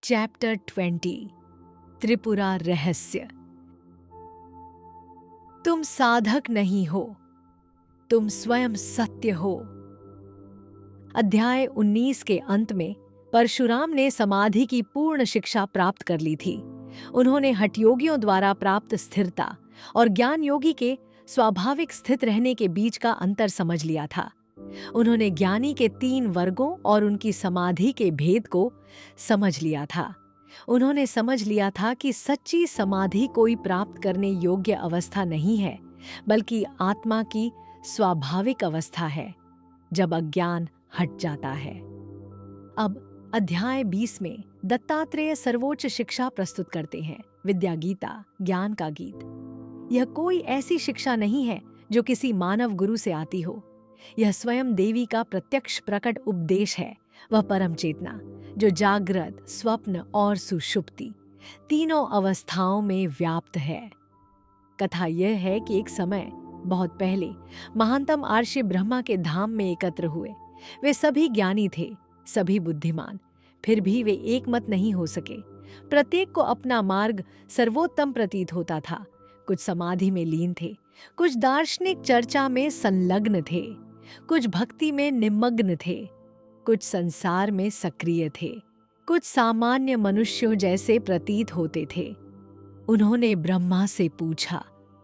Chapter 20 Tripura रहस्य। तुम साधक नहीं हो, तुम स्वयं सत्य हो। अध्याय 19 के अंत में परशुराम ने समाधि की पूर्ण शिक्षा प्राप्त कर ली थी। उन्होंने हठयोगियों द्वारा प्राप्त स्थिरता और ज्ञान योगी के स्वाभाविक स्थित रहने के बीच का अंतर समझ लिया था। उन्होंने ज्ञानी के 3 वर्गों और उनकी समाधि के भेद को समझ लिया था। उन्होंने समझ लिया था कि सच्ची समाधि कोई प्राप्त करने योग्य अवस्था नहीं है, बल्कि आत्मा की स्वाभाविक अवस्था है, जब अज्ञान हट जाता है। अब अध्याय 20 में दत्तात्रेय सर्वोच्च शिक्षा प्रस्तुत करते हैं, विद्या गीता, ज्ञान का गीत। यह कोई ऐसी शिक्षा नहीं है जो किसी मानव गुरु से आती हो। यह स्वयं देवी का प्रत्यक्ष प्रकट उपदेश है, वह परम चेतना जो जागृत, स्वप्न और सुषुप्ति तीनों अवस्थाओं में व्याप्त है। कथा यह है कि एक समय बहुत पहले महानतम आर्षि ब्रह्मा के धाम में एकत्र हुए। वे सभी ज्ञानी थे, सभी बुद्धिमान, फिर भी वे एक मत नहीं हो सके। प्रत्येक को अपना मार्ग सर्वोत्तम प्रतीत होता था। कुछ समाधि में लीन थे, कुछ दार्शनिक चर्चा में संलग्न थे, कुछ भक्ति में निमग्न थे, कुछ संसार में सक्रिय थे, कुछ सामान्य मनुष्यों जैसे प्रतीत होते थे। उन्होंने ब्रह्मा से पूछा,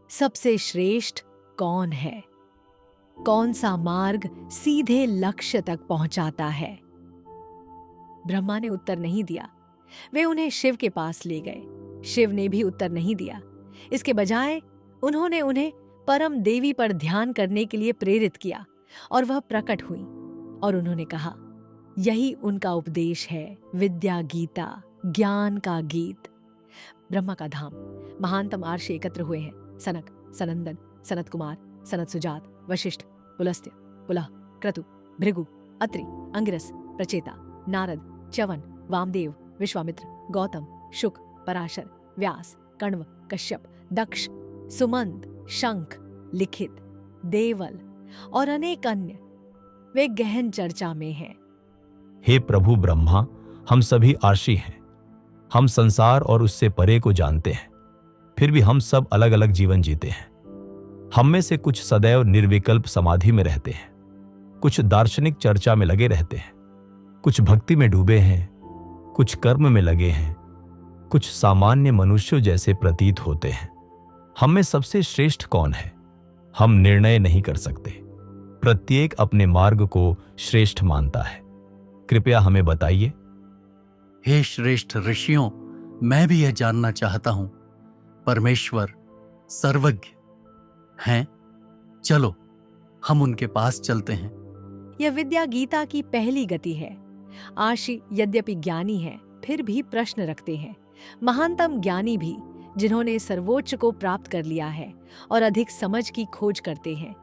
सबसे श्रेष्ठ कौन है? कौन सा मार्ग सीधे लक्ष्य तक पहुंचाता है? ब्रह्मा ने उत्तर नहीं दिया। वे उन्हें शिव के पास ले गए। शिव ने भी उत्तर नहीं दिया। इसके बजाय उन्होंने उन्हें परम देवी पर ध्यान करने के लिए प्रेरित किया और वह प्रकट हुई और उन्होंने कहा, यही उनका उपदेश है, विद्या गीता, ज्ञान का गीत। ब्रह्मा का धाम। महानतम आर्षि एकत्र हुए हैं। सनक, सनंदन, सनत कुमार, सनत सुजात, वशिष्ठ, पुलस्त्य, पुलह, क्रतु, भृगु, अत्रि, अंगिरस, प्रचेता, नारद, च्यवन, वामदेव, विश्वामित्र, गौतम, शुक, पराशर, व्यास, कण्व, कश्यप, दक्ष, सुमंत, शंख, लिखित, देवल और अनेक अन्य। वे गहन चर्चा में हैं। हे प्रभु ब्रह्मा, हम सभी आर्षि हैं। हम संसार और उससे परे को जानते हैं, फिर भी हम सब अलग अलग जीवन जीते हैं। हम में से कुछ सदैव निर्विकल्प समाधि में रहते हैं, कुछ दार्शनिक चर्चा में लगे रहते हैं, कुछ भक्ति में डूबे हैं, कुछ कर्म में लगे हैं, कुछ सामान्य मनुष्यों जैसे प्रतीत होते हैं। हम में सबसे श्रेष्ठ कौन है, हम निर्णय नहीं कर सकते। प्रत्येक अपने मार्ग को श्रेष्ठ मानता है। कृपया हमें बताइए। हे श्रेष्ठ ऋषियों, मैं भी यह जानना चाहता हूं। परमेश्वर सर्वज्ञ हैं? चलो हम उनके पास चलते हैं। यह विद्या गीता की पहली गति है। आर्षि यद्यपि ज्ञानी हैं, फिर भी प्रश्न रखते हैं। महानतम ज्ञानी भी, जिन्होंने सर्वोच्च को प्राप्त कर लिया है और अधिक समझ की खोज करते हैं।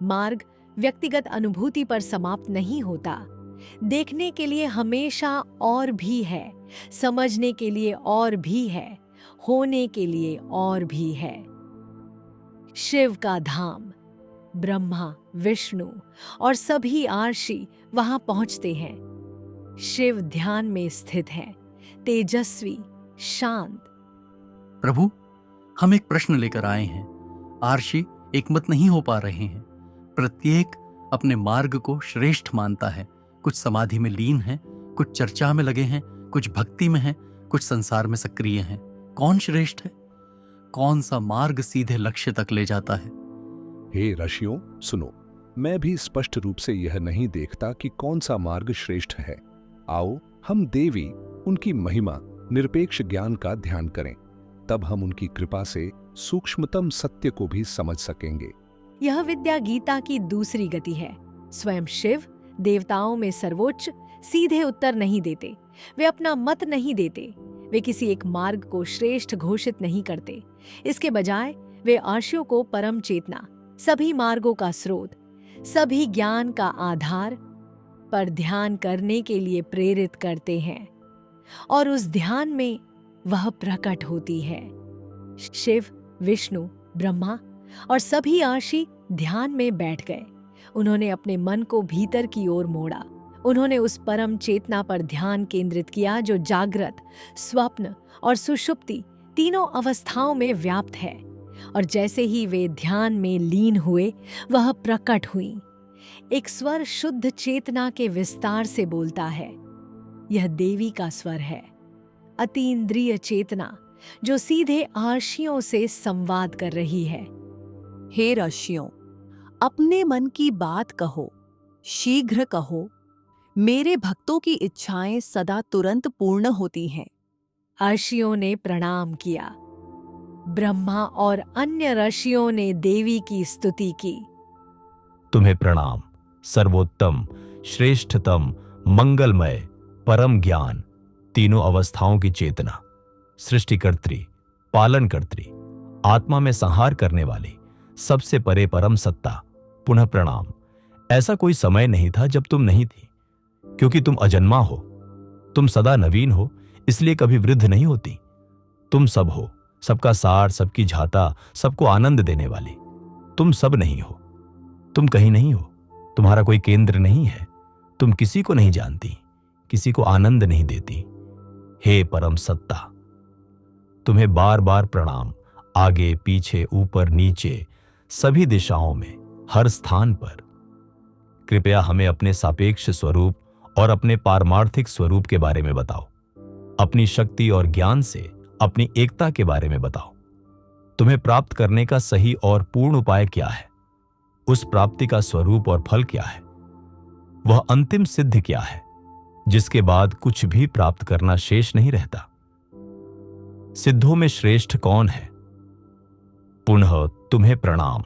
मार्ग व्यक्तिगत अनुभूति पर समाप्त नहीं होता। देखने के लिए हमेशा और भी है, समझने के लिए और भी है, होने के लिए और भी है। शिव का धाम। ब्रह्मा, विष्णु और सभी आर्षि वहां पहुंचते हैं। शिव ध्यान में स्थित हैं, तेजस्वी, शांत। प्रभु, हम एक प्रश्न लेकर आए हैं। आर्षि एकमत नहीं हो पा रहे हैं। प्रत्येक अपने मार्ग को श्रेष्ठ मानता है। कुछ समाधि में लीन हैं, कुछ चर्चा में लगे हैं, कुछ भक्ति में हैं, कुछ संसार में सक्रिय हैं। कौन श्रेष्ठ है? कौन सा मार्ग सीधे लक्ष्य तक ले जाता है? हे ऋषियों, सुनो, मैं भी स्पष्ट रूप से यह नहीं देखता कि कौन सा मार्ग श्रेष्ठ है। आओ हम देवी, उनकी महिमा, निरपेक्ष ज्ञान का ध्यान करें, तब हम उनकी कृपा से सूक्ष्मतम सत्य को भी समझ सकेंगे। यह विद्या गीता की दूसरी गति है। स्वयं शिव देवताओं में सर्वोच्च सीधे उत्तर नहीं देते। वे अपना मत नहीं देते। वे किसी एक मार्ग को श्रेष्ठ घोषित नहीं करते। इसके बजाय वे आर्षियों को परम चेतना, सभी मार्गों का स्रोत, सभी ज्ञान का आधार पर ध्यान करने के लिए प्रेरित करते हैं और उस ध्यान में वह प्रकट होती है। शिव, विष्णु, ब्रह्मा और सभी आर्षि ध्यान में बैठ गए। उन्होंने अपने मन को भीतर की ओर मोड़ा। उन्होंने उस परम चेतना पर ध्यान केंद्रित किया जो जागृत, स्वप्न और सुषुप्ति तीनों अवस्थाओं में व्याप्त है। और जैसे ही वे ध्यान में लीन हुए, वह प्रकट हुई। एक स्वर शुद्ध चेतना के विस्तार से बोलता है। यह देवी का स्वर है, अतीन्द्रिय चेतना जो सीधे आर्षियों से संवाद कर रही है। हे ऋषियों, अपने मन की बात कहो, शीघ्र कहो। मेरे भक्तों की इच्छाएं सदा तुरंत पूर्ण होती हैं। ऋषियों ने प्रणाम किया। ब्रह्मा और अन्य ऋषियों ने देवी की स्तुति की। तुम्हें प्रणाम, सर्वोत्तम, श्रेष्ठतम, मंगलमय, परम ज्ञान, तीनों अवस्थाओं की चेतना, सृष्टिकर्त्री, पालनकर्त्री, आत्मा में संहार करने वाली, सबसे परे परम सत्ता, पुनः प्रणाम। ऐसा कोई समय नहीं था जब तुम नहीं थी, क्योंकि तुम अजन्मा हो। तुम सदा नवीन हो, इसलिए कभी वृद्ध नहीं होती। तुम सब हो, सबका सार, सबकी झाता, सबको आनंद देने वाली। तुम सब नहीं हो, तुम कहीं नहीं हो, तुम्हारा कोई केंद्र नहीं है, तुम किसी को नहीं जानती, किसी को आनंद नहीं देती। हे परम सत्ता, तुम्हें बार बार प्रणाम। आगे, पीछे, ऊपर, नीचे, सभी दिशाओं में, हर स्थान पर। कृपया हमें अपने सापेक्ष स्वरूप और अपने पारमार्थिक स्वरूप के बारे में बताओ। अपनी शक्ति और ज्ञान से अपनी एकता के बारे में बताओ। तुम्हें प्राप्त करने का सही और पूर्ण उपाय क्या है? उस प्राप्ति का स्वरूप और फल क्या है? वह अंतिम सिद्ध क्या है, जिसके बाद कुछ भी प्राप्त करना शेष नहीं रहता? सिद्धों में श्रेष्ठ कौन है? पुनः तुम्हें प्रणाम।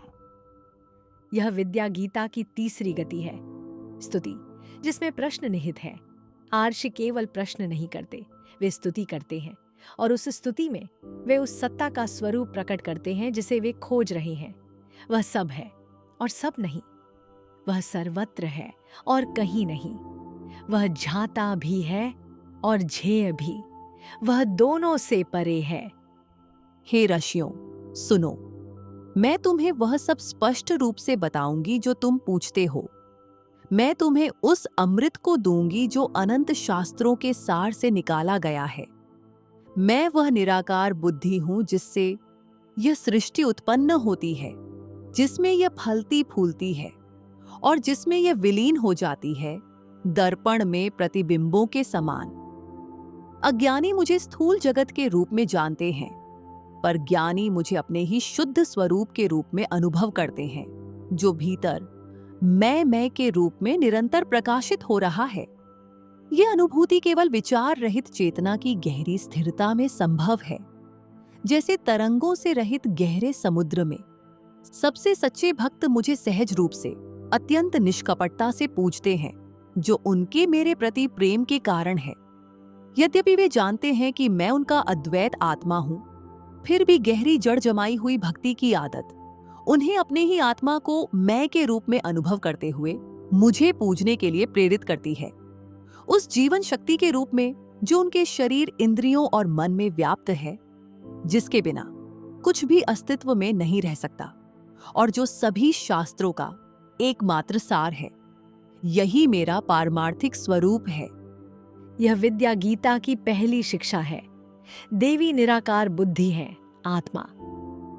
यह विद्या गीता की तीसरी गति है, स्तुति, जिसमें प्रश्न निहित है। आर्षि केवल प्रश्न नहीं करते, वे स्तुति करते हैं, और उस स्तुति में वे उस सत्ता का स्वरूप प्रकट करते हैं जिसे वे खोज रहे हैं। वह सब है और सब नहीं, वह सर्वत्र है और कहीं नहीं, वह झाता भी है और झेय भी, वह दोनों से परे है। हे ऋषियों, सुनो, मैं तुम्हें वह सब स्पष्ट रूप से बताऊंगी जो तुम पूछते हो। मैं तुम्हें उस अमृत को दूंगी जो अनंत शास्त्रों के सार से निकाला गया है। मैं वह निराकार बुद्धि हूं जिससे यह सृष्टि उत्पन्न होती है, जिसमें यह फलती फूलती है और जिसमें यह विलीन हो जाती है, दर्पण में प्रतिबिंबों के समान। अज्ञानी मुझे स्थूल जगत के रूप में जानते हैं, पर ज्ञानी मुझे अपने ही शुद्ध स्वरूप के रूप में अनुभव करते हैं, जो भीतर मैं के रूप में निरंतर प्रकाशित हो रहा है। यह अनुभूति केवल विचार रहित चेतना की गहरी स्थिरता में संभव है, जैसे तरंगों से रहित गहरे समुद्र में। सबसे सच्चे भक्त मुझे सहज रूप से, अत्यंत निष्कपटता से पूजते हैं, जो उनके मेरे प्रति प्रेम के कारण है। यद्यपि वे जानते हैं कि मैं उनका अद्वैत आत्मा हूं, फिर भी गहरी जड़ जमाई हुई भक्ति की आदत उन्हें अपने ही आत्मा को मैं के रूप में अनुभव करते हुए मुझे पूजने के लिए प्रेरित करती है, उस जीवन शक्ति के रूप में जो उनके शरीर, इंद्रियों और मन में व्याप्त है, जिसके बिना कुछ भी अस्तित्व में नहीं रह सकता और जो सभी शास्त्रों का एकमात्र सार है। यही मेरा पारमार्थिक स्वरूप है। यह विद्या गीता की पहली शिक्षा है। देवी निराकार बुद्धि है, आत्मा।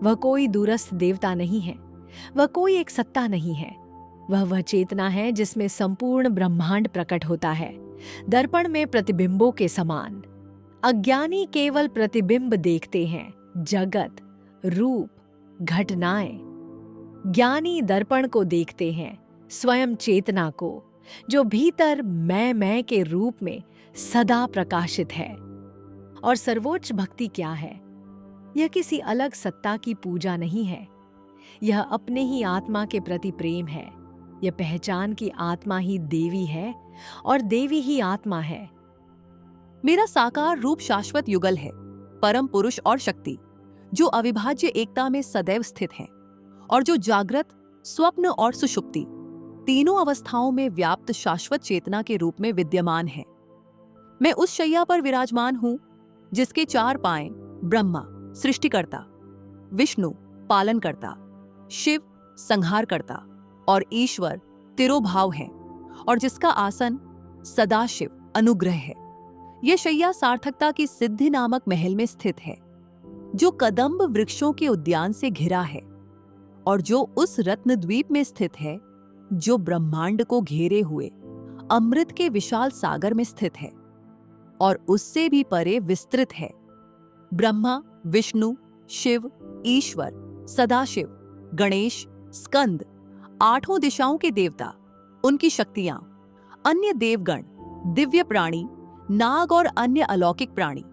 वह कोई दूरस्थ देवता नहीं है, वह कोई एक सत्ता नहीं है, वह चेतना है जिसमें संपूर्ण ब्रह्मांड प्रकट होता है, दर्पण में प्रतिबिंबों के समान। अज्ञानी केवल प्रतिबिंब देखते हैं, जगत, रूप, घटनाएं। ज्ञानी दर्पण को देखते हैं, स्वयं चेतना को, जो भीतर मैं के रूप में सदा प्रकाशित है। और सर्वोच्च भक्ति क्या है? यह किसी अलग सत्ता की पूजा नहीं है, यह अपने ही आत्मा के प्रति प्रेम है। यह पहचान कि आत्मा ही देवी है और देवी ही आत्मा है। मेरा साकार रूप शाश्वत युगल है, परम पुरुष और शक्ति, जो अविभाज्य एकता में सदैव स्थित हैं और जो जागृत, स्वप्न और सुषुप्ति तीनों अवस्थाओं में व्याप्त शाश्वत चेतना के रूप में विद्यमान है। मैं उस शैया पर विराजमान हूं जिसके चार पांव ब्रह्मा सृष्टिकर्ता, विष्णु पालनकर्ता, शिव संहारकर्ता और ईश्वर तिरोभाव हैं, और जिसका आसन सदाशिव अनुग्रह है। यह शैया सार्थकता की सिद्धि नामक महल में स्थित है, जो कदम्ब वृक्षों के उद्यान से घिरा है और जो उस रत्न द्वीप में स्थित है जो ब्रह्मांड को घेरे हुए अमृत के विशाल सागर में स्थित है और उससे भी परे विस्तृत है। ब्रह्मा, विष्णु, शिव, ईश्वर, सदाशिव, गणेश, स्कंद, आठों दिशाओं के देवता, उनकी शक्तियां, अन्य देवगण, दिव्य प्राणी, नाग और अन्य अलौकिक प्राणी,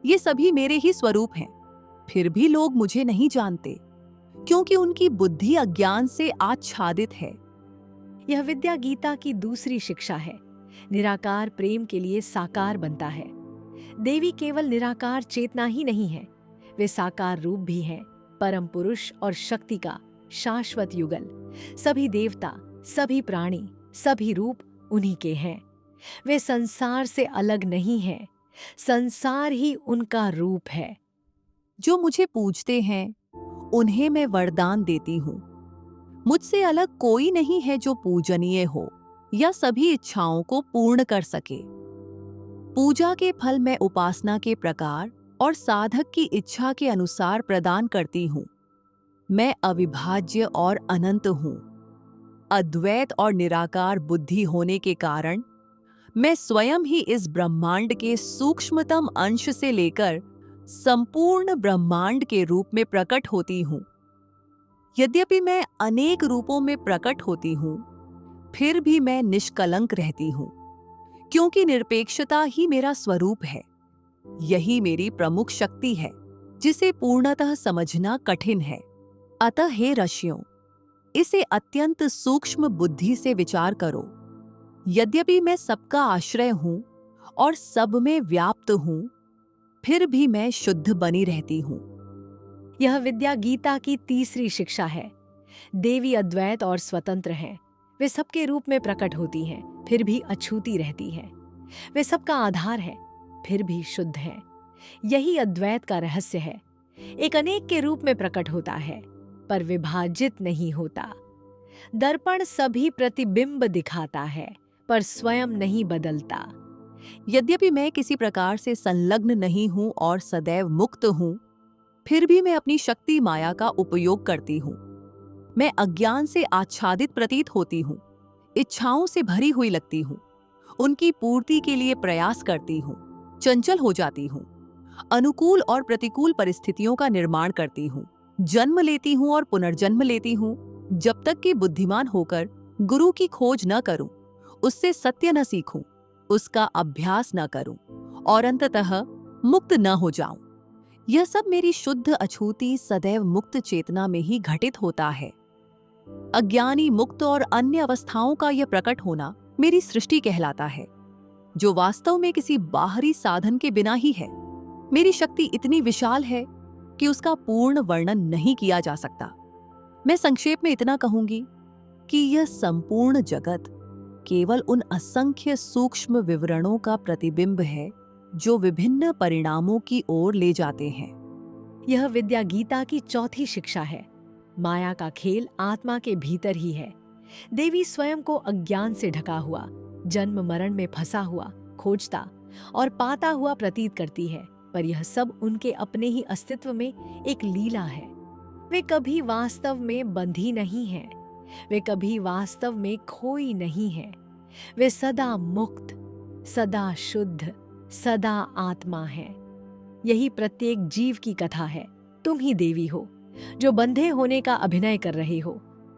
ये सभी मेरे ही स्वरूप हैं। फिर भी लोग मुझे नहीं जानते, क्योंकि उनकी बुद्धि अज्ञान से आच्छादित है। यह विद्या गीता की दूसरी शिक्षा है। निराकार प्रेम के लिए साकार बनता है। देवी केवल निराकार चेतना ही नहीं है, वे साकार रूप भी हैं, परम पुरुष और शक्ति का शाश्वत युगल। सभी देवता, सभी प्राणी, सभी रूप उन्हीं के हैं। वे संसार से अलग नहीं हैं, संसार ही उनका रूप है। जो मुझे पूजते हैं उन्हें मैं वरदान देती हूँ। मुझसे अलग कोई नहीं है जो पूजनीय हो या सभी इच्छाओं को पूर्ण कर सके। पूजा के फल मैं उपासना के प्रकार और साधक की इच्छा के अनुसार प्रदान करती हूँ। मैं अविभाज्य और अनंत हूँ। अद्वैत और निराकार बुद्धि होने के कारण मैं स्वयं ही इस ब्रह्मांड के सूक्ष्मतम अंश से लेकर संपूर्ण ब्रह्मांड के रूप में प्रकट होती हूँ। यद्यपि मैं अनेक रूपों में प्रकट होती हूँ, फिर भी मैं निष्कलंक रहती हूँ, क्योंकि निरपेक्षता ही मेरा स्वरूप है। यही मेरी प्रमुख शक्ति है, जिसे पूर्णतः समझना कठिन है। अतः हे ऋषियों, इसे अत्यंत सूक्ष्म बुद्धि से विचार करो। यद्यपि मैं सबका आश्रय हूँ और सब में व्याप्त हूँ, फिर भी मैं शुद्ध बनी रहती हूँ। यह विद्या गीता की तीसरी शिक्षा है। देवी अद्वैत और स्वतंत्र हैं। वे सबके रूप में प्रकट होती हैं, फिर भी अछूती रहती हैं। वे सबका आधार है, फिर भी शुद्ध हैं। यही अद्वैत का रहस्य है। एक अनेक के रूप में प्रकट होता है, पर विभाजित नहीं होता। दर्पण सभी प्रतिबिंब दिखाता है, पर स्वयं नहीं बदलता। यद्यपि मैं किसी प्रकार से संलग्न नहीं हूं और सदैव मुक्त हूं, फिर भी मैं अपनी शक्ति माया का उपयोग करती हूं। मैं अज्ञान से आच्छादित प्रतीत होती हूं, इच्छाओं से भरी हुई लगती हूं, उनकी पूर्ति के लिए प्रयास करती हूं, चंचल हो जाती हूं, अनुकूल और प्रतिकूल परिस्थितियों का निर्माण करती हूं, जन्म लेती हूं और पुनर्जन्म लेती हूं, जब तक कि बुद्धिमान होकर गुरु की खोज न करूं, उससे सत्य न सीखूं, उसका अभ्यास न करूं और अंततः मुक्त न हो जाऊं। यह सब मेरी शुद्ध अछूती सदैव मुक्त चेतना में ही घटित होता है। अज्ञानी मुक्त और अन्य अवस्थाओं का यह प्रकट होना मेरी सृष्टि कहलाता है, जो वास्तव में किसी बाहरी साधन के बिना ही है। मेरी शक्ति इतनी विशाल है कि उसका पूर्ण वर्णन नहीं किया जा सकता। मैं संक्षेप में इतना कहूंगी कि यह संपूर्ण जगत केवल उन असंख्य सूक्ष्म विवरणों का प्रतिबिंब है जो विभिन्न परिणामों की ओर ले जाते हैं। यह विद्या गीता की चौथी शिक्षा है। माया का खेल आत्मा के भीतर ही है। देवी स्वयं को अज्ञान से ढका हुआ, जन्म मरण में फंसा हुआ, खोजता और पाता हुआ प्रतीत करती है, पर यह सब उनके अपने ही अस्तित्व में एक लीला है। वे कभी वास्तव में बंधी नहीं हैं, वे कभी वास्तव में खोई नहीं हैं। वे सदा मुक्त, सदा शुद्ध, सदा आत्मा हैं। यही प्रत्येक जीव की कथा है। तुम ही देवी हो जो बंधे होने का अभिनय कर रहे हो,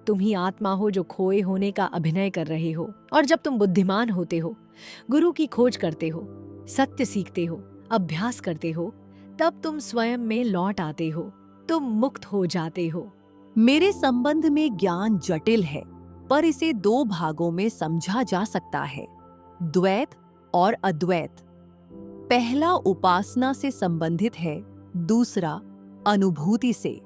तुम ही आत्मा हो जो खोए होने का अभिनय कर रहे हो। और जब तुम बुद्धिमान होते हो, गुरु की खोज करते हो, सत्य सीखते हो, अभ्यास करते हो, तब तुम स्वयं में लौट आते हो, तुम मुक्त हो जाते हो। मेरे संबंध में ज्ञान जटिल है, पर इसे दो भागों में समझा जा सकता है, द्वैत और अद्वैत। पहला उपासना से संबंधित है, दूसरा अनुभूति से।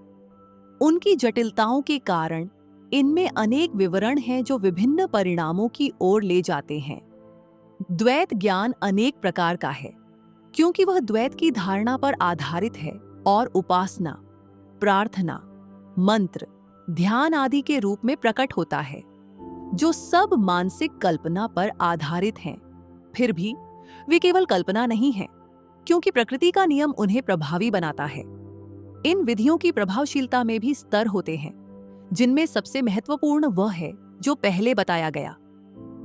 उनकी जटिलताओं के कारण इनमें अनेक विवरण हैं जो विभिन्न परिणामों की ओर ले जाते हैं। द्वैत ज्ञान अनेक प्रकार का है, क्योंकि वह द्वैत की धारणा पर आधारित है, और उपासना, प्रार्थना, मंत्र, ध्यान आदि के रूप में प्रकट होता है, जो सब मानसिक कल्पना पर आधारित हैं। फिर भी वे केवल कल्पना नहीं है, क्योंकि प्रकृति का नियम उन्हें प्रभावी बनाता है। इन विधियों की प्रभावशीलता में भी स्तर होते हैं, जिनमें सबसे महत्वपूर्ण वह है जो पहले बताया गया,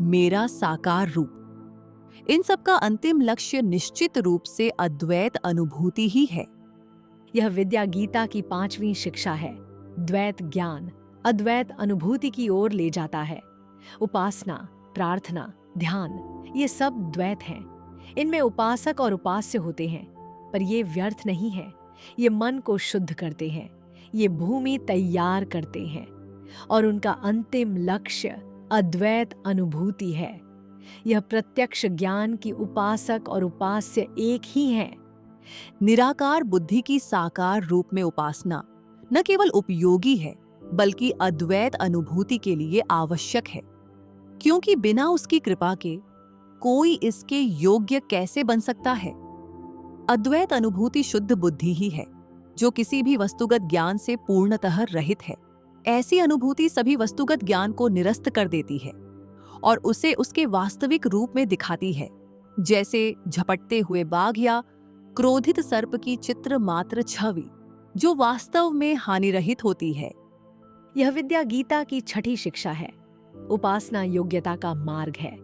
मेरा साकार रूप। इन सब का अंतिम लक्ष्य निश्चित रूप से अद्वैत अनुभूति ही है। यह विद्या गीता की 5वीं शिक्षा है। द्वैत ज्ञान अद्वैत अनुभूति की ओर ले जाता है। उपासना, प्रार्थना, ध्यान, ये सब द्वैत हैं। इनमें उपासक और उपास्य होते हैं, पर ये व्यर्थ नहीं है। ये मन को शुद्ध करते हैं, ये भूमि तैयार करते हैं, और उनका अंतिम लक्ष्य अद्वैत अनुभूति है। यह प्रत्यक्ष ज्ञान की उपासक और उपास्य एक ही हैं। निराकार बुद्धि की साकार रूप में उपासना न केवल उपयोगी है, बल्कि अद्वैत अनुभूति के लिए आवश्यक है, क्योंकि बिना उसकी कृपा के कोई इसके योग्य कैसे बन सकता है। अद्वैत अनुभूति शुद्ध बुद्धि ही है, जो किसी भी वस्तुगत ज्ञान से पूर्णतः रहित है। ऐसी अनुभूति सभी वस्तुगत ज्ञान को निरस्त कर देती है और उसे उसके वास्तविक रूप में दिखाती है, जैसे झपटते हुए बाघ या क्रोधित सर्प की चित्र मात्र छवि, जो वास्तव में हानिरहित होती है। यह विद्या गीता की 6ठी शिक्षा है। उपासना योग्यता का मार्ग है।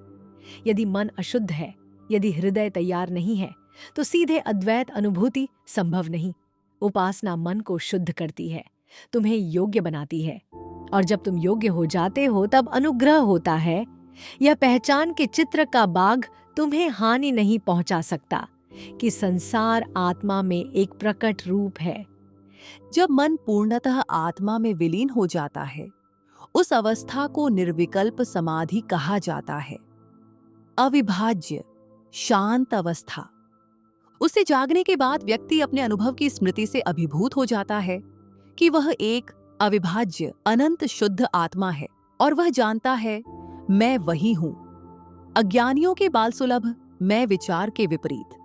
यदि मन अशुद्ध है, यदि हृदय तैयार नहीं है, तो सीधे अद्वैत अनुभूति संभव नहीं। उपासना मन को शुद्ध करती है, तुम्हें योग्य बनाती है, और जब तुम योग्य हो जाते हो तब अनुग्रह होता है। यह पहचान के चित्र का बाघ तुम्हें हानि नहीं पहुंचा सकता कि संसार आत्मा में एक प्रकट रूप है। जब मन पूर्णतः आत्मा में विलीन हो जाता है, उस अवस्था को निर्विकल्प समाधि कहा जाता है। अविभाज्य शांत अवस्था। उसे जागने के बाद व्यक्ति अपने अनुभव की स्मृति से अभिभूत हो जाता है कि वह एक अविभाज्य अनंत शुद्ध आत्मा है, और वह जानता है मैं वही हूं। अज्ञानियों के बाल सुलभ मैं विचार के विपरीत।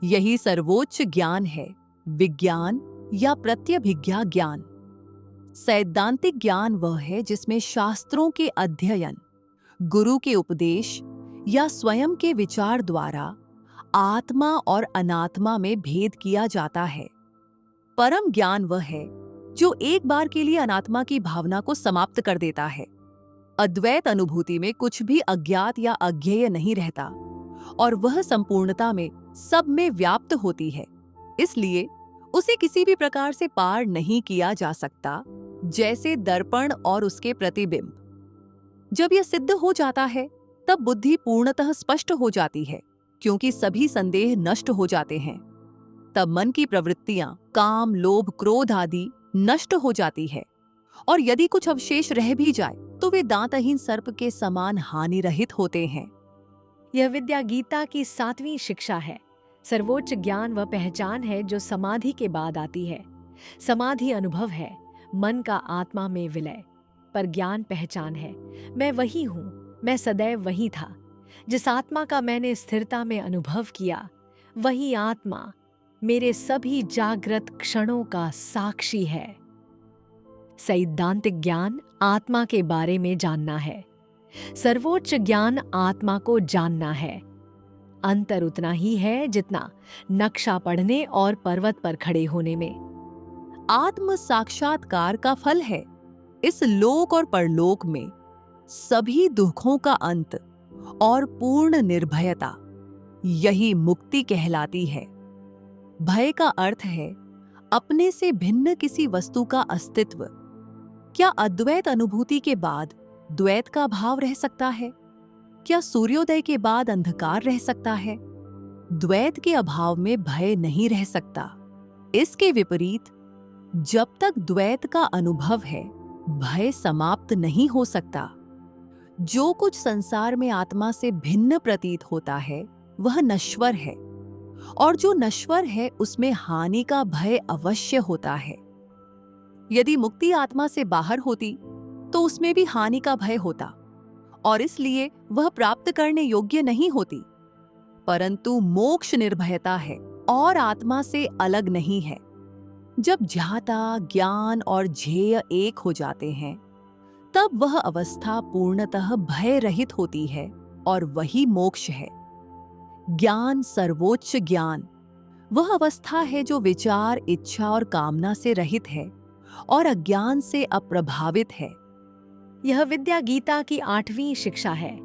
यही सर्वोच्च ज्ञान है, विज्ञान या प्रत्यभिज्ञा ज्ञान। सैद्धांतिक ज्ञान वह है जिसमें शास्त्रों के अध्ययन, गुरु के उपदेश या स्वयं के विचार द्वारा आत्मा और अनात्मा में भेद किया जाता है। परम ज्ञान वह है जो एक बार के लिए अनात्मा की भावना को समाप्त कर देता है। अद्वैत अनुभूति में कुछ भी अज्ञात या अज्ञेय नहीं रहता, और वह संपूर्णता में सब में व्याप्त होती है। इसलिए उसे किसी भी प्रकार से पार नहीं किया जा सकता, जैसे दर्पण और उसके प्रतिबिंब। जब यह सिद्ध हो जाता है, तब बुद्धि पूर्णतः स्पष्ट हो जाती है, क्योंकि सभी संदेह नष्ट हो जाते हैं। तब मन की प्रवृत्तियां, काम, लोभ, क्रोध आदि नष्ट हो जाती है, और यदि कुछ अवशेष रह भी जाए तो वे दांतहीन सर्प के समान हानिरहित होते हैं। यह विद्या गीता की 7वीं शिक्षा है। सर्वोच्च ज्ञान वह पहचान है जो समाधि के बाद आती है। समाधि अनुभव है, मन का आत्मा में विलय, पर ज्ञान पहचान है, मैं वही हूं, मैं सदैव वही था। जिस आत्मा का मैंने स्थिरता में अनुभव किया, वही आत्मा मेरे सभी जागृत क्षणों का साक्षी है। सैद्धांतिक ज्ञान आत्मा के बारे में जानना है, सर्वोच्च ज्ञान आत्मा को जानना है। अंतर उतना ही है जितना नक्शा पढ़ने और पर्वत पर खड़े होने में। आत्म साक्षात्कार का फल है इस लोक और परलोक में सभी दुखों का अंत और पूर्ण निर्भयता। यही मुक्ति कहलाती है। भय का अर्थ है अपने से भिन्न किसी वस्तु का अस्तित्व। क्या अद्वैत अनुभूति के बाद द्वैत का भाव रह सकता है? क्या सूर्योदय के बाद अंधकार रह सकता है? द्वैत के अभाव में भय नहीं रह सकता। इसके विपरीत, जब तक द्वैत का अनुभव है, भय समाप्त नहीं हो सकता। जो कुछ संसार में आत्मा से भिन्न प्रतीत होता है, वह नश्वर है, और जो नश्वर है उसमें हानि का भय अवश्य होता है। यदि मुक्ति आत्मा से बाहर होती तो उसमें भी हानि का भय होता, और इसलिए वह प्राप्त करने योग्य नहीं होती। परंतु मोक्ष निर्भयता है और आत्मा से अलग नहीं है। जब ज्ञाता, ज्ञान और ध्येय एक हो जाते हैं, तब वह अवस्था पूर्णतः भय रहित होती है, और वही मोक्ष है। ज्ञान सर्वोच्च ज्ञान वह अवस्था है जो विचार, इच्छा और कामना से रहित है और अज्ञान से अप्रभावित है। यह विद्या गीता की 8वीं शिक्षा है।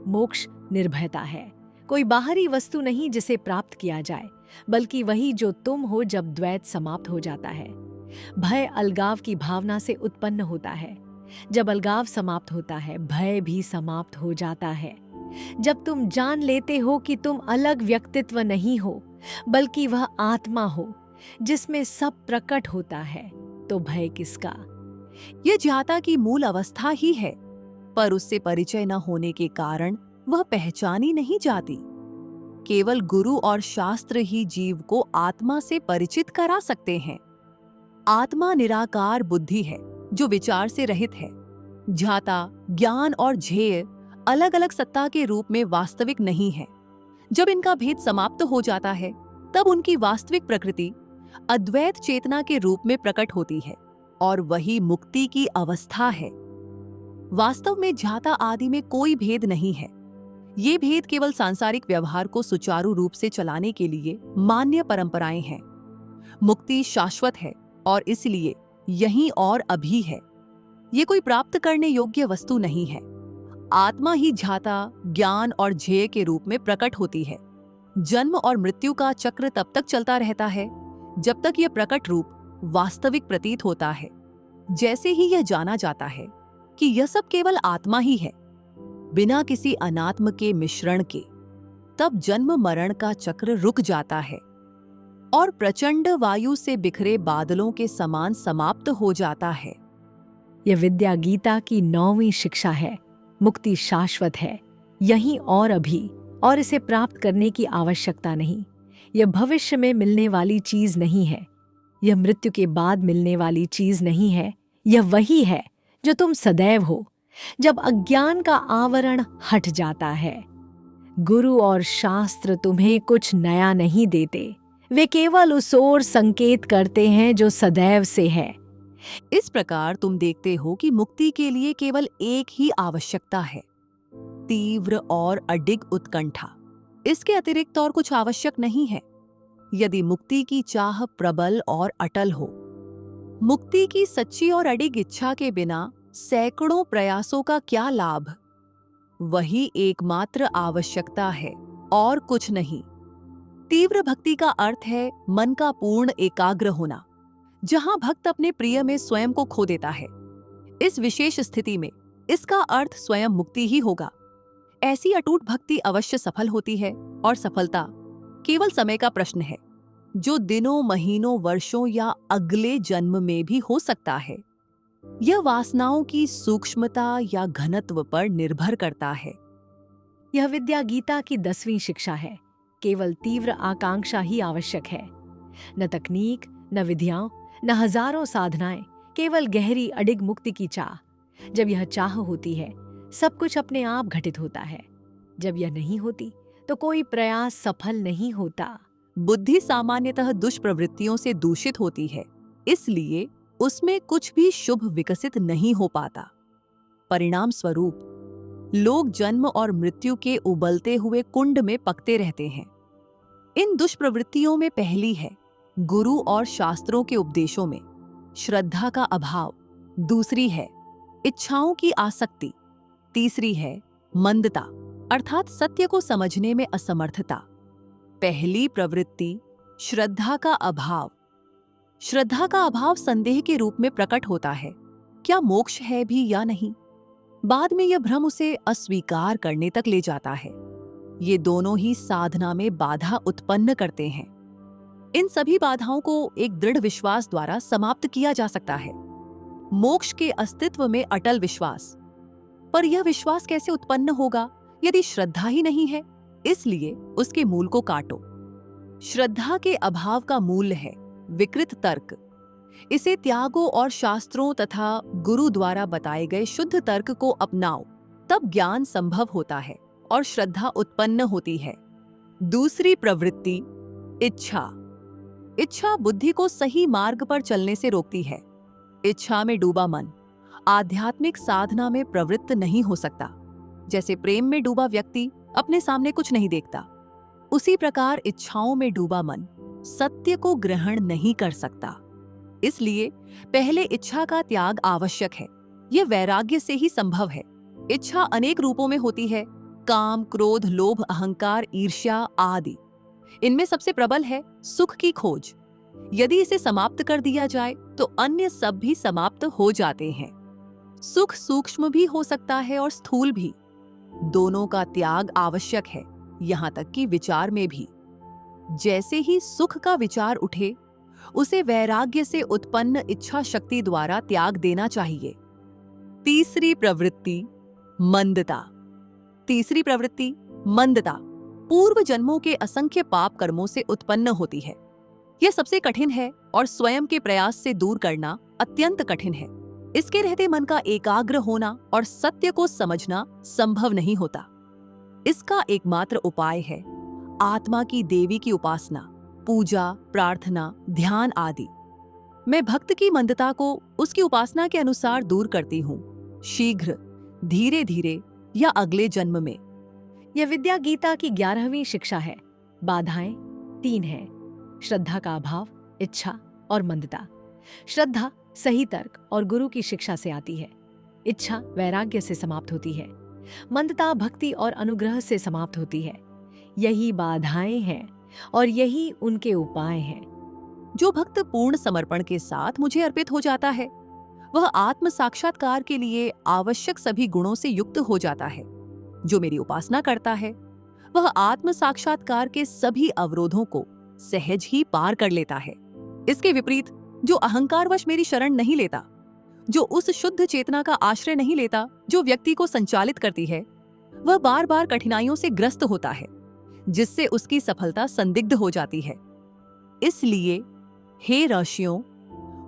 मोक्ष निर्भयता है, कोई बाहरी वस्तु नहीं जिसे प्राप्त किया जाए, बल्कि वही जो तुम हो जब द्वैत समाप्त हो जाता है। भय अलगाव की भावना से उत्पन्न होता है। जब अलगाव समाप्त होता है, भय भी समाप्त हो जाता है। जब तुम जान लेते हो कि तुम अलग व्यक्तित्व नहीं हो, बल्कि वह आत्मा हो जिसमें सब प्रकट होता है, तो भय किसका? यह ज्ञाता की मूल अवस्था ही है, पर उससे परिचय न होने के कारण वह पहचानी नहीं जाती। केवल गुरु और शास्त्र ही जीव को आत्मा से परिचित करा सकते हैं। आत्मा निराकार बुद्धि है जो विचार से रहित है। ज्ञाता, ज्ञान और ध्येय अलग अलग सत्ता के रूप में वास्तविक नहीं है। जब इनका भेद समाप्त हो जाता है, तब उनकी वास्तविक प्रकृति अद्वैत चेतना के रूप में प्रकट होती है और वही मुक्ति की अवस्था है। वास्तव में ज्ञाता आदि में कोई भेद नहीं है। ये भेद केवल सांसारिक व्यवहार को सुचारू रूप से चलाने के लिए मान्य परंपराएं हैं। मुक्ति शाश्वत है और इसलिए यहीं और अभी है। ये कोई प्राप्त करने योग्य वस्तु नहीं है। आत्मा ही ज्ञाता, ज्ञान और ध्येय के रूप में प्रकट होती है। जन्म और मृत्यु का चक्र तब तक चलता रहता है जब तक यह प्रकट रूप वास्तविक प्रतीत होता है। जैसे ही यह जाना जाता है कि यह सब केवल आत्मा ही है, बिना किसी अनात्म के मिश्रण के, तब जन्म मरण का चक्र रुक जाता है और प्रचंड वायु से बिखरे बादलों के समान समाप्त हो जाता है। यह विद्या गीता की 9वीं शिक्षा है। मुक्ति शाश्वत है, यहीं और अभी, और इसे प्राप्त करने की आवश्यकता नहीं। यह भविष्य में मिलने वाली चीज नहीं है। यह मृत्यु के बाद मिलने वाली चीज नहीं है। यह वही है जो तुम सदैव हो जब अज्ञान का आवरण हट जाता है। गुरु और शास्त्र तुम्हें कुछ नया नहीं देते, वे केवल उस ओर संकेत करते हैं जो सदैव से है। इस प्रकार तुम देखते हो कि मुक्ति के लिए केवल एक ही आवश्यकता है, तीव्र और अडिग उत्कंठा। इसके अतिरिक्त और कुछ आवश्यक नहीं है। यदि मुक्ति की चाह प्रबल और अटल हो, मुक्ति की सच्ची और अडिग इच्छा के बिना सैकड़ों प्रयासों का क्या लाभ? वही एकमात्र आवश्यकता है और कुछ नहीं। तीव्र भक्ति का अर्थ है मन का पूर्ण एकाग्र होना, जहां भक्त अपने प्रिय में स्वयं को खो देता है। इस विशेष स्थिति में इसका अर्थ स्वयं मुक्ति ही होगा। ऐसी अटूट भक्ति अवश्य सफल होती है और सफलता केवल समय का प्रश्न है, जो दिनों, महीनों, वर्षों या अगले जन्म में भी हो सकता है। यह वासनाओं की सूक्ष्मता या घनत्व पर निर्भर करता है। यह विद्या गीता की 10वीं शिक्षा है। केवल तीव्र आकांक्षा ही आवश्यक है। न तकनीक, न विधियां, न हजारों साधनाएं, केवल गहरी अडिग मुक्ति की चाह। जब यह चाह होती है, सब कुछ अपने आप घटित होता है। जब यह नहीं होती, तो कोई प्रयास सफल नहीं होता। बुद्धि सामान्यतः दुष्प्रवृत्तियों से दूषित होती है, इसलिए उसमें कुछ भी शुभ विकसित नहीं हो पाता। परिणाम स्वरूप लोग जन्म और मृत्यु के उबलते हुए कुंड में पकते रहते हैं। इन दुष्प्रवृत्तियों में पहली है गुरु और शास्त्रों के उपदेशों में श्रद्धा का अभाव, दूसरी है इच्छाओं की आसक्ति, तीसरी है मंदता अर्थात सत्य को समझने में असमर्थता। पहली प्रवृत्ति श्रद्धा का अभाव। श्रद्धा का अभाव संदेह के रूप में प्रकट होता है, क्या मोक्ष है भी या नहीं। बाद में यह भ्रम उसे अस्वीकार करने तक ले जाता है। ये दोनों ही साधना में बाधा उत्पन्न करते हैं। इन सभी बाधाओं को एक दृढ़ विश्वास द्वारा समाप्त किया जा सकता है। मोक्ष के अस्तित्व में अटल विश्वास। पर यह विश्वास कैसे उत्पन्न होगा यदि श्रद्धा ही नहीं है? इसलिए उसके मूल को काटो। श्रद्धा के अभाव का मूल है विकृत तर्क। इसे त्यागो और शास्त्रों तथा गुरु द्वारा बताए गए शुद्ध तर्क को अपनाओ, तब ज्ञान संभव होता है और श्रद्धा उत्पन्न होती है। दूसरी प्रवृत्ति इच्छा। इच्छा बुद्धि को सही मार्ग पर चलने से रोकती है। इच्छा में डूबा मन आध्यात्मिक साधना में प्रवृत्त नहीं हो सकता। जैसे प्रेम में डूबा व्यक्ति अपने सामने कुछ नहीं देखता। उसी प्रकार इच्छाओं में डूबा मन सत्य को ग्रहण नहीं कर सकता। इसलिए पहले इच्छा का त्याग आवश्यक है। यह वैराग्य से ही संभव है। इच्छा अनेक रूपों में होती है, काम, क्रोध, लोभ, अहंकार, ईर्ष्या आदि। इनमें सबसे प्रबल है सुख की खोज। यदि इसे समाप्त कर दिया जाए तो अन्य सब भी समाप्त हो जाते हैं। सुख सूक्ष्म भी हो सकता है और स्थूल भी। दोनों का त्याग आवश्यक है, यहाँ तक कि विचार में भी। जैसे ही सुख का विचार उठे, उसे वैराग्य से उत्पन्न इच्छा शक्ति द्वारा त्याग देना चाहिए। तीसरी प्रवृत्ति मंदता। तीसरी प्रवृत्ति मंदता पूर्व जन्मों के असंख्य पाप कर्मों से उत्पन्न होती है। यह सबसे कठिन है और स्वयं के प्रयास से दूर करना अत्यंत कठिन है। इसके रहते मन का एकाग्र होना और सत्य को समझना संभव नहीं होता। इसका एकमात्र उपाय है आत्मा की देवी की उपासना, पूजा, प्रार्थना, ध्यान आदि। मैं भक्त की मंदता को उसकी उपासना के अनुसार दूर करती हूँ, शीघ्र, धीरे धीरे या अगले जन्म में। यह विद्या गीता की 11वीं शिक्षा है। बाधाएं 3 हैं: श्रद्धा का अभाव, इच्छा और मंदता। श्रद्धा सही तर्क और गुरु की शिक्षा से आती है। इच्छा वैराग्य से समाप्त होती है। मंदता भक्ति और अनुग्रह से समाप्त होती है। यही बाधाएं हैं और यही उनके उपाय हैं। जो भक्त पूर्ण समर्पण के साथ मुझे अर्पित हो जाता है, वह आत्म साक्षात्कार के लिए आवश्यक सभी गुणों से युक्त हो जाता है। जो मेरी उपासना करता है, वह आत्म साक्षात्कार के सभी अवरोधों को सहज ही पार कर लेता है। इसके विपरीत जो अहंकारवश मेरी शरण नहीं लेता, जो उस शुद्ध चेतना का आश्रय नहीं लेता जो व्यक्ति को संचालित करती है, वह बार बार कठिनाइयों से ग्रस्त होता है, जिससे उसकी सफलता संदिग्ध हो जाती है। इसलिए हे ऋषियों,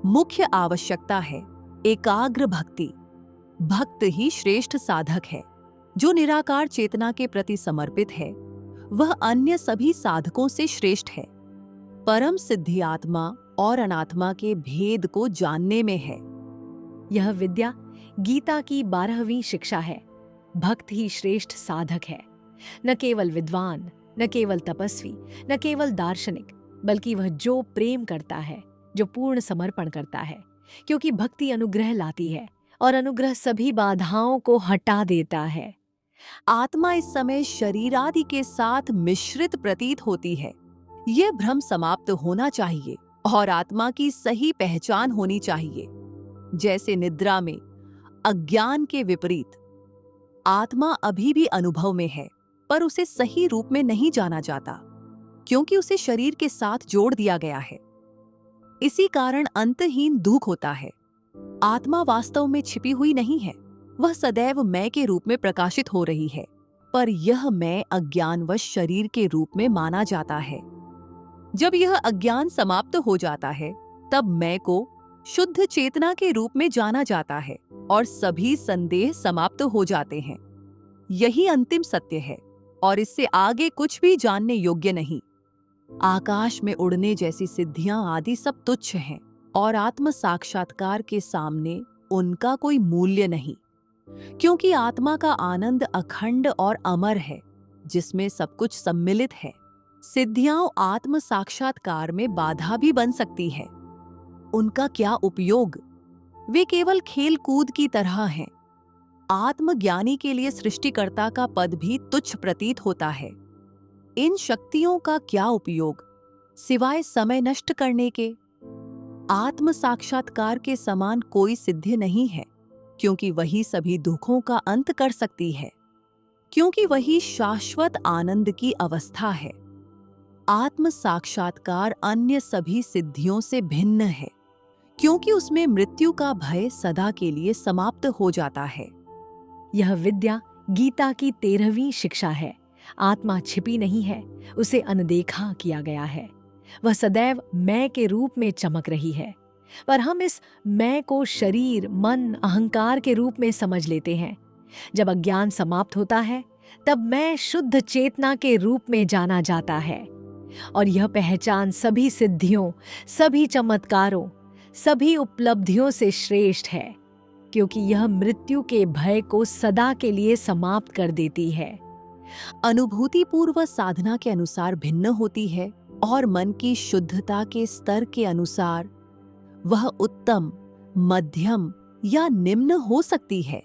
मुख्य आवश्यकता है एकाग्र भक्ति। भक्त ही श्रेष्ठ साधक है। जो निराकार चेतना के प्रति समर्पित है, वह अन्य सभी साधकों से श्रेष्ठ है। परम सिद्धि आत्मा और अनात्मा के भेद को जानने में है। यह विद्या गीता की 12वीं शिक्षा है। भक्त ही श्रेष्ठ साधक है। न केवल विद्वान, न केवल तपस्वी, न केवल दार्शनिक, बल्कि वह जो प्रेम करता है, जो पूर्ण समर्पण करता है। क्योंकि भक्ति अनुग्रह लाती है और अनुग्रह सभी बाधाओं को हटा देता है। आत्मा इस समय शरीर आदि के साथ मिश्रित प्रतीत होती है। यह भ्रम समाप्त होना चाहिए और आत्मा की सही पहचान होनी चाहिए। जैसे निद्रा में अज्ञान के विपरीत आत्मा अभी भी अनुभव में है, पर उसे सही रूप में नहीं जाना जाता, क्योंकि उसे शरीर के साथ जोड़ दिया गया है। इसी कारण अंतहीन दुख होता है। आत्मा वास्तव में छिपी हुई नहीं है, वह सदैव मैं के रूप में प्रकाशित हो रही है, पर यह मैं अज्ञानवश शरीर के रूप में माना जाता है। जब यह अज्ञान समाप्त हो जाता है, तब मैं को शुद्ध चेतना के रूप में जाना जाता है और सभी संदेह समाप्त हो जाते हैं। यही अंतिम सत्य है और इससे आगे कुछ भी जानने योग्य नहीं। आकाश में उड़ने जैसी सिद्धियां आदि सब तुच्छ हैं और आत्म साक्षात्कार के सामने उनका कोई मूल्य नहीं, क्योंकि आत्मा का आनंद अखंड और अमर है, जिसमें सब कुछ सम्मिलित है। सिद्धियां आत्म साक्षात्कार में बाधा भी बन सकती है। उनका क्या उपयोग? वे केवल खेल कूद की तरह हैं। आत्मज्ञानी के लिए सृष्टिकर्ता का पद भी तुच्छ प्रतीत होता है। इन शक्तियों का क्या उपयोग सिवाय समय नष्ट करने के? आत्म साक्षात्कार के समान कोई सिद्धि नहीं है, क्योंकि वही सभी दुखों का अंत कर सकती है, क्योंकि वही शाश्वत आनंद की अवस्था है। आत्म साक्षात्कार अन्य सभी सिद्धियों से भिन्न है, क्योंकि उसमें मृत्यु का भय सदा के लिए समाप्त हो जाता है। यह विद्या गीता की 13वीं शिक्षा है। आत्मा छिपी नहीं है, उसे अनदेखा किया गया है। वह सदैव मैं के रूप में चमक रही है, पर हम इस मैं को शरीर, मन, अहंकार के रूप में समझ लेते हैं। जब अज्ञान समाप्त होता है, तब मैं शुद्ध चेतना के रूप में जाना जाता है, और यह पहचान सभी सिद्धियों, सभी चमत्कारों, सभी उपलब्धियों से श्रेष्ठ है, क्योंकि यह मृत्यु के भय को सदा के लिए समाप्त कर देती है। अनुभूतिपूर्व साधना के अनुसार भिन्न होती है और मन की शुद्धता के स्तर के अनुसार वह उत्तम, मध्यम या निम्न हो सकती है।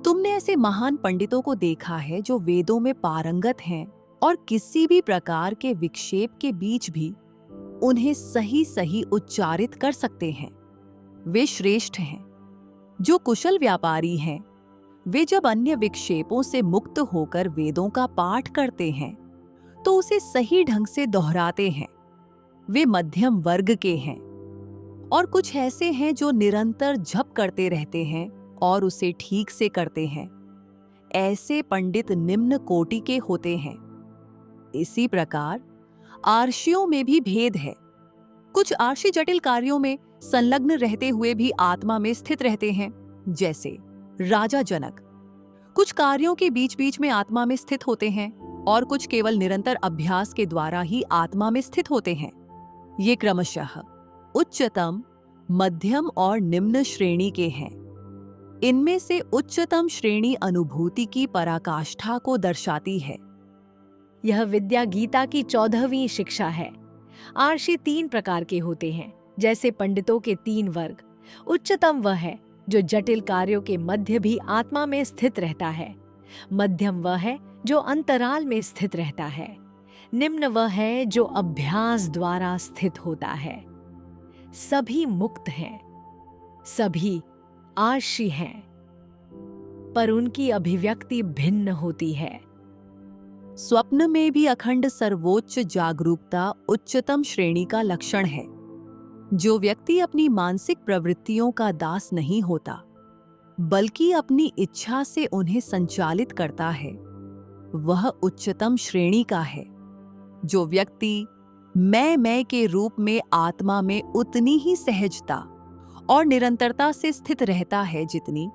तुमने ऐसे महान पंडितों को देखा है जो वेदों में पारंगत हैं और किसी भी प्रकार के विक्षेप के बीच भी उन्हें सही सही उच्चारित कर सकते हैं। वे श्रेष्ठ हैं। जो कुशल व्यापारी हैं, वे जब अन्य विक्षेपों से मुक्त होकर वेदों का पाठ करते हैं तो उसे सही ढंग से दोहराते हैं। वे मध्यम वर्ग के हैं। और कुछ ऐसे हैं जो निरंतर जप करते रहते हैं और उसे ठीक से करते हैं। ऐसे पंडित निम्न कोटि के होते हैं। इसी प्रकार आर्षियों में भी भेद है। कुछ आर्षि जटिल कार्यों में संलग्न रहते हुए भी आत्मा में स्थित रहते हैं, जैसे राजा जनक। कुछ कार्यों के बीच बीच में आत्मा में स्थित होते हैं और कुछ केवल निरंतर अभ्यास के द्वारा ही आत्मा में स्थित होते हैं। ये क्रमशः उच्चतम, मध्यम और निम्न श्रेणी के हैं। इनमें से उच्चतम श्रेणी अनुभूति की पराकाष्ठा को दर्शाती है। यह विद्या गीता की 14वीं शिक्षा है। आर्षि 3 प्रकार के होते हैं, जैसे पंडितों के 3 वर्ग। उच्चतम वह है जो जटिल कार्यों के मध्य भी आत्मा में स्थित रहता है। मध्यम वह है जो अंतराल में स्थित रहता है। निम्न वह है जो अभ्यास द्वारा स्थित होता है। सभी मुक्त हैं, सभी आर्षि हैं, पर उनकी अभिव्यक्ति भिन्न होती है। स्वप्न में भी अखंड सर्वोच्च जागरूकता उच्चतम श्रेणी का लक्षण है। जो व्यक्ति अपनी मानसिक प्रवृत्तियों का दास नहीं होता, बल्कि अपनी इच्छा से उन्हें संचालित करता है, वह उच्चतम श्रेणी का है। जो व्यक्ति मैं के रूप में आत्मा में उतनी ही सहजता और निरंतरता से स्थित रहता है जितनी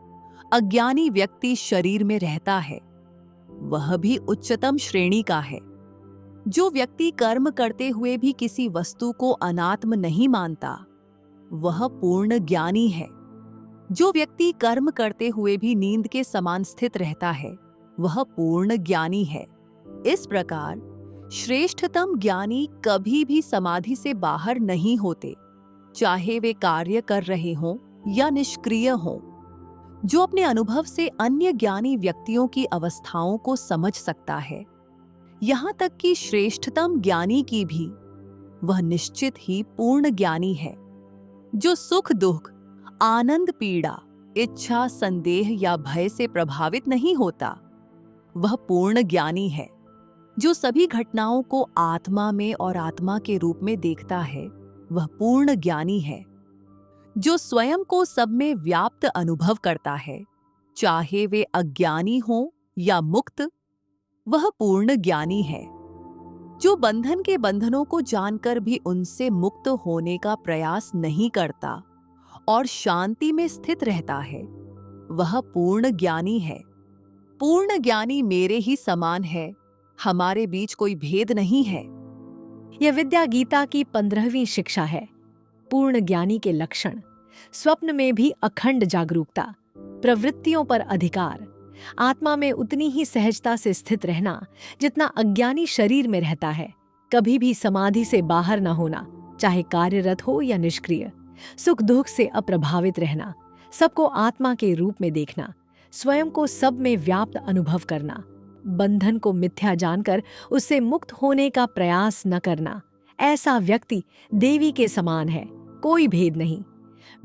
अज्ञानी व्यक्ति शरीर में रहता है, वह भी उच्चतम श्रेणी का है। जो व्यक्ति कर्म करते हुए भी किसी वस्तु को अनात्म नहीं मानता, वह पूर्ण ज्ञानी है। जो व्यक्ति कर्म करते हुए भी नींद के समान स्थित रहता है, वह पूर्ण ज्ञानी है। इस प्रकार श्रेष्ठतम ज्ञानी कभी भी समाधि से बाहर नहीं होते, चाहे वे कार्य कर रहे हों या निष्क्रिय हों। जो अपने अनुभव से अन्य ज्ञानी व्यक्तियों की अवस्थाओं को समझ सकता है, यहाँ तक कि श्रेष्ठतम ज्ञानी की भी, वह निश्चित ही पूर्ण ज्ञानी है। जो सुख दुख, आनंद पीड़ा, इच्छा संदेह या भय से प्रभावित नहीं होता, वह पूर्ण ज्ञानी है। जो सभी घटनाओं को आत्मा में और आत्मा के रूप में देखता है, वह पूर्ण ज्ञानी है। जो स्वयं को सब में व्याप्त अनुभव करता है, चाहे वे अज्ञानी हों या मुक्त, वह पूर्ण ज्ञानी है। जो बंधन के बंधनों को जानकर भी उनसे मुक्त होने का प्रयास नहीं करता और शांति में स्थित रहता है, वह पूर्ण ज्ञानी है। पूर्ण ज्ञानी मेरे ही समान है, हमारे बीच कोई भेद नहीं है। यह विद्या गीता की 15वीं शिक्षा है। पूर्ण ज्ञानी के लक्षण: स्वप्न में भी अखंड जागरूकता, प्रवृत्तियों पर अधिकार, आत्मा में उतनी ही सहजता से स्थित रहना जितना अज्ञानी शरीर में रहता है, कभी भी समाधि से बाहर न होना, चाहे कार्यरत हो या निष्क्रिय, सुख दुख से अप्रभावित रहना, सबको आत्मा के रूप में देखना, स्वयं को सब में व्याप्त अनुभव करना, बंधन को मिथ्या जानकर उससे मुक्त होने का प्रयास न करना। ऐसा व्यक्ति देवी के समान है, कोई भेद नहीं।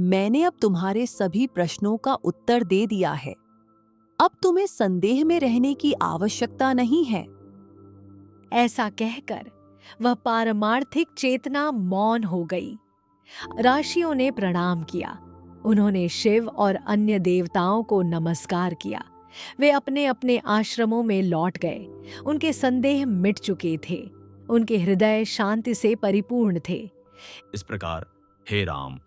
मैंने अब तुम्हारे सभी प्रश्नों का उत्तर दे दिया है। अब तुम्हें संदेह में रहने की आवश्यकता नहीं है। ऐसा कहकर वह पारमार्थिक चेतना मौन हो गई। राशियों ने प्रणाम किया। उन्होंने शिव और अन्य देवताओं को नमस्कार किया। वे अपने अपने आश्रमों में लौट गए। उनके संदेह मिट चुके थे। उनके हृदय शांति से परिपूर्ण थे। इस प्रकार हे राम,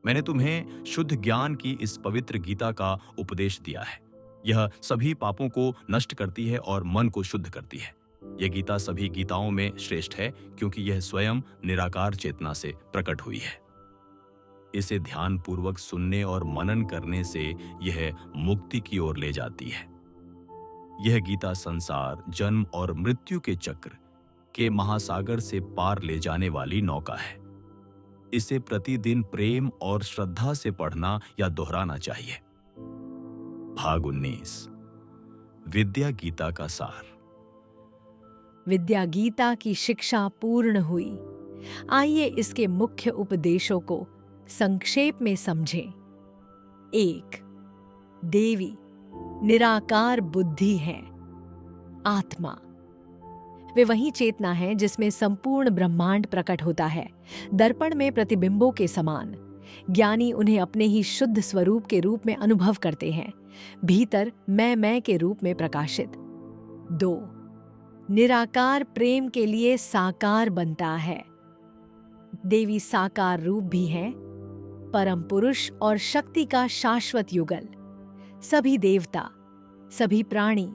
मैंने तुम्हें शुद्ध ज्ञान की इस पवित्र गीता का उपदेश दिया है। यह सभी पापों को नष्ट करती है और मन को शुद्ध करती है। यह गीता सभी गीताओं में श्रेष्ठ है क्योंकि यह स्वयं निराकार चेतना से प्रकट हुई है। इसे ध्यान पूर्वक सुनने और मनन करने से यह मुक्ति की ओर ले जाती है। यह गीता संसार, जन्म और मृत्यु के चक्र के महासागर से पार ले जाने वाली नौका है। इसे प्रतिदिन प्रेम और श्रद्धा से पढ़ना या दोहराना चाहिए। भाग 19 विद्या गीता का सार। विद्या गीता की शिक्षा पूर्ण हुई। आइए इसके मुख्य उपदेशों को संक्षेप में समझें। 1. देवी निराकार बुद्धि है। आत्मा वे वही चेतना है जिसमें संपूर्ण ब्रह्मांड प्रकट होता है, दर्पण में प्रतिबिंबों के समान। ज्ञानी उन्हें अपने ही शुद्ध स्वरूप के रूप में अनुभव करते हैं, भीतर मैं के रूप में प्रकाशित। 2. निराकार प्रेम के लिए साकार बनता है। देवी साकार रूप भी है, परम पुरुष और शक्ति का शाश्वत युगल। सभी देवता, सभी प्राणी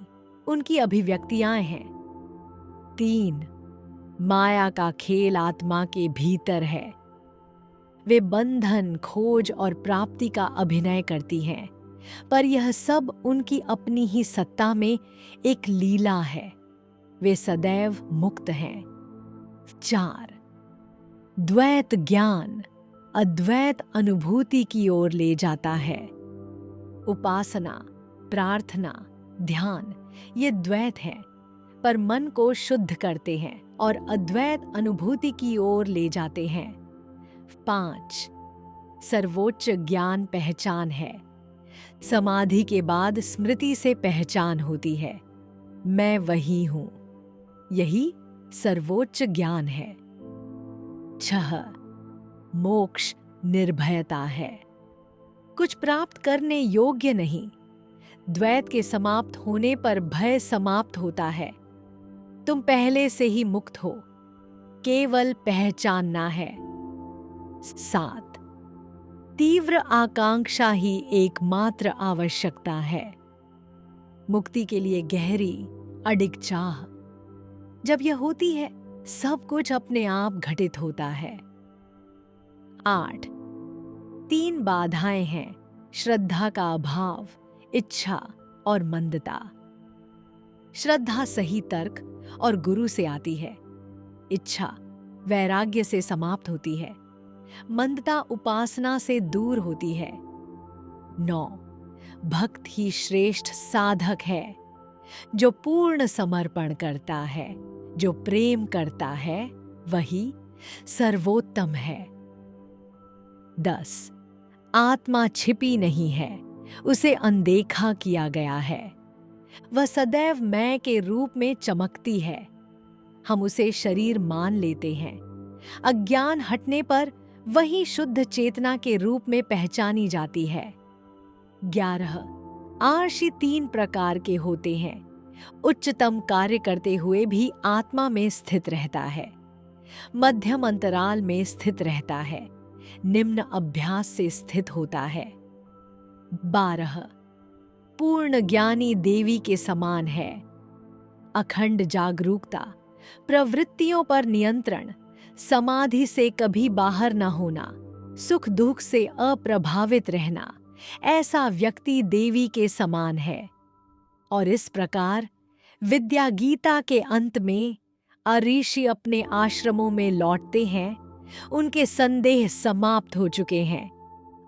उनकी अभिव्यक्तियां हैं। 3. माया का खेल आत्मा के भीतर है। वे बंधन, खोज और प्राप्ति का अभिनय करती हैं, पर यह सब उनकी अपनी ही सत्ता में एक लीला है। वे सदैव मुक्त हैं। 4. द्वैत ज्ञान अद्वैत अनुभूति की ओर ले जाता है। उपासना, प्रार्थना, ध्यान ये द्वैत हैं, पर मन को शुद्ध करते हैं और अद्वैत अनुभूति की ओर ले जाते हैं। 5. सर्वोच्च ज्ञान पहचान है। समाधि के बाद स्मृति से पहचान होती है, मैं वही हूं। यही सर्वोच्च ज्ञान है। 6. मोक्ष निर्भयता है। कुछ प्राप्त करने योग्य नहीं। द्वैत के समाप्त होने पर भय समाप्त होता है। तुम पहले से ही मुक्त हो, केवल पहचानना है। 7. तीव्र आकांक्षा ही एकमात्र आवश्यकता है। मुक्ति के लिए गहरी अडिग चाह, जब यह होती है सब कुछ अपने आप घटित होता है। 8. 3 बाधाएं हैं: श्रद्धा का अभाव, इच्छा और मंदता। श्रद्धा सही तर्क और गुरु से आती है। इच्छा वैराग्य से समाप्त होती है। मंदता उपासना से दूर होती है। 9. भक्त ही श्रेष्ठ साधक है, जो पूर्ण समर्पण करता है, जो प्रेम करता है, वही सर्वोत्तम है। 10. आत्मा छिपी नहीं है, उसे अनदेखा किया गया है। वह सदैव मैं के रूप में चमकती है। हम उसे शरीर मान लेते हैं। अज्ञान हटने पर वही शुद्ध चेतना के रूप में पहचानी जाती है। 11. आर्षि 3 प्रकार के होते हैं। उच्चतम कार्य करते हुए भी आत्मा में स्थित रहता है, मध्यम अंतराल में स्थित रहता है, निम्न अभ्यास से स्थित होता है। 12. पूर्ण ज्ञानी देवी के समान है। अखंड जागरूकता, प्रवृत्तियों पर नियंत्रण, समाधि से कभी बाहर न होना, सुख दुख से अप्रभावित रहना, ऐसा व्यक्ति देवी के समान है। और इस प्रकार विद्या गीता के अंत में ऋषि अपने आश्रमों में लौटते हैं। उनके संदेह समाप्त हो चुके हैं।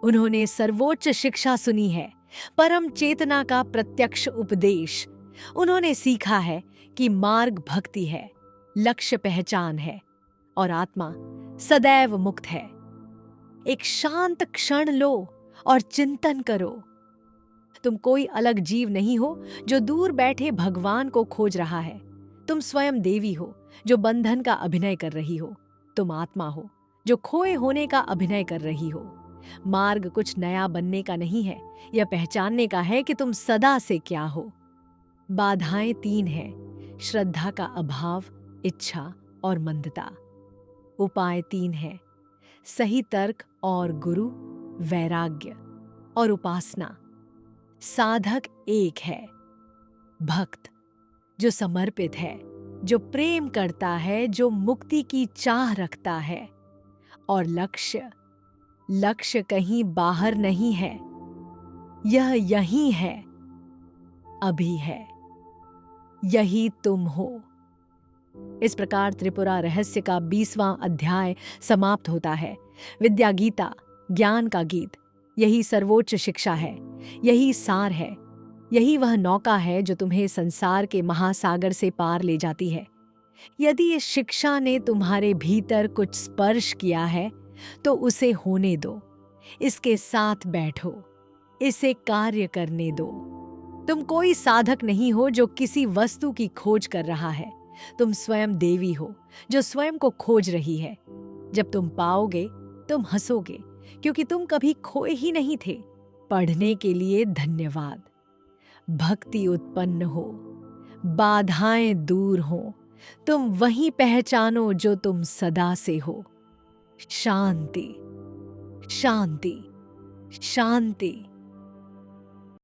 उन्होंने सर्वोच्च शिक्षा सुनी है, परम चेतना का प्रत्यक्ष उपदेश। उन्होंने सीखा है कि मार्ग भक्ति है, लक्ष्य पहचान है और आत्मा सदैव मुक्त है। एक शांत क्षण लो और चिंतन करो। तुम कोई अलग जीव नहीं हो जो दूर बैठे भगवान को खोज रहा है। तुम स्वयं देवी हो जो बंधन का अभिनय कर रही हो। तुम आत्मा हो जो खोए होने का अभिनय कर रही हो। मार्ग कुछ नया बनने का नहीं है, यह पहचानने का है कि तुम सदा से क्या हो। बाधाएं 3 हैं: श्रद्धा का अभाव, इच्छा और मंदता। उपाय 3 हैं: सही तर्क और गुरु, वैराग्य और उपासना। साधक एक है, भक्त जो समर्पित है, जो प्रेम करता है, जो मुक्ति की चाह रखता है। और लक्ष्य कहीं बाहर नहीं है, यह यहीं है, अभी है। यही तुम हो। इस प्रकार त्रिपुरा रहस्य का 20वां अध्याय समाप्त होता है। विद्या गीता, ज्ञान का गीत, यही सर्वोच्च शिक्षा है, यही सार है, यही वह नौका है जो तुम्हें संसार के महासागर से पार ले जाती है। यदि इस शिक्षा ने तुम्हारे भीतर कुछ स्पर्श किया है तो उसे होने दो, इसके साथ बैठो, इसे कार्य करने दो। तुम कोई साधक नहीं हो जो किसी वस्तु की खोज कर रहा है, तुम स्वयं देवी हो जो स्वयं को खोज रही है। जब तुम पाओगे तुम हंसोगे, क्योंकि तुम कभी खोए ही नहीं थे। पढ़ने के लिए धन्यवाद। भक्ति उत्पन्न हो, बाधाएं दूर हो, तुम वही पहचानो जो तुम सदा से हो। शांति, शांति, शांति।